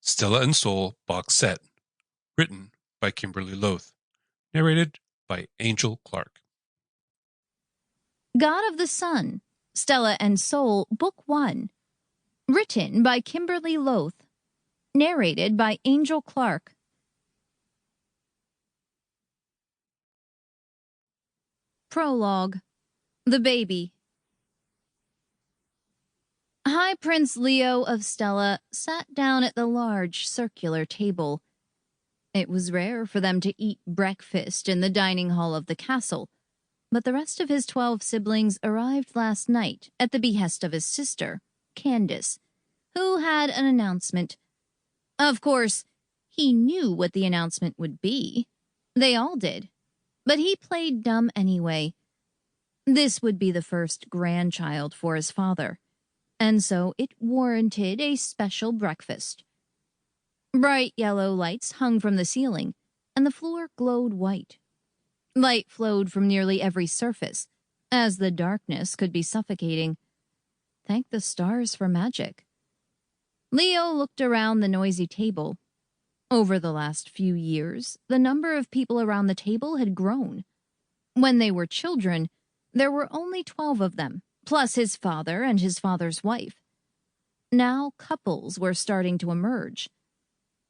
Stella and Sol Boxset, written by Kimberly Loth, narrated by Angel Clark. God of the Sun, Stella and Sol, Book 1, written by Kimberly Loth, narrated by Angel Clark. Prologue. The Baby. High Prince Leo of Stella sat down at the large circular table. It was rare for them to eat breakfast in the dining hall of the castle, but the rest of his 12 siblings arrived last night at the behest of his sister, Candace, who had an announcement. Of course, he knew what the announcement would be. They all did. But he played dumb anyway. This would be the first grandchild for his father, and so it warranted a special breakfast. Bright yellow lights hung from the ceiling, and the floor glowed white. Light flowed from nearly every surface, as the darkness could be suffocating. Thank the stars for magic. Leo looked around the noisy table. Over the last few years, the number of people around the table had grown. When they were children, there were only 12 of them, plus his father and his father's wife. Now couples were starting to emerge.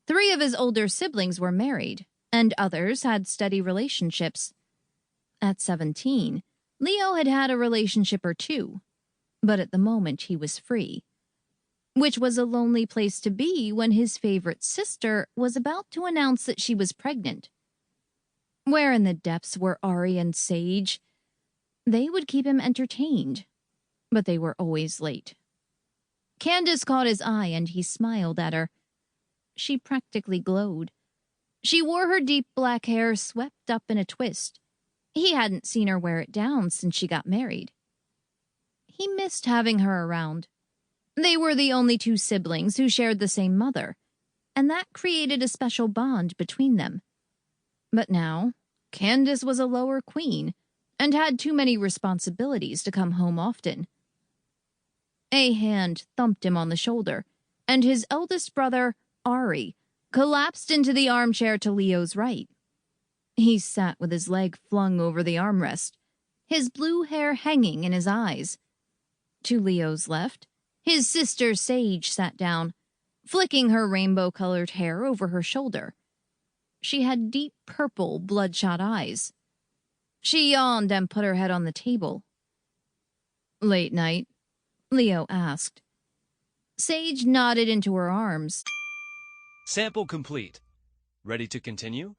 3 of his older siblings were married, and others had steady relationships. At 17, Leo had had a relationship or 2, but at the moment he was free, which was a lonely place to be when his favorite sister was about to announce that she was pregnant. Where in the depths were Ari and Sage? They would keep him entertained, but they were always late. Candace caught his eye and he smiled at her. She practically glowed. She wore her deep black hair swept up in a twist. He hadn't seen her wear it down since she got married. He missed having her around. They were the only 2 siblings who shared the same mother, and that created a special bond between them. But now, Candace was a lower queen and had too many responsibilities to come home often. A hand thumped him on the shoulder, and his eldest brother, Ari, collapsed into the armchair to Leo's right. He sat with his leg flung over the armrest, his blue hair hanging in his eyes. To Leo's left, his sister Sage sat down, flicking her rainbow-colored hair over her shoulder. She had deep purple, bloodshot eyes. She yawned and put her head on the table. "Late night?" Leo asked. Sage nodded into her arms. Sample complete. Ready to continue?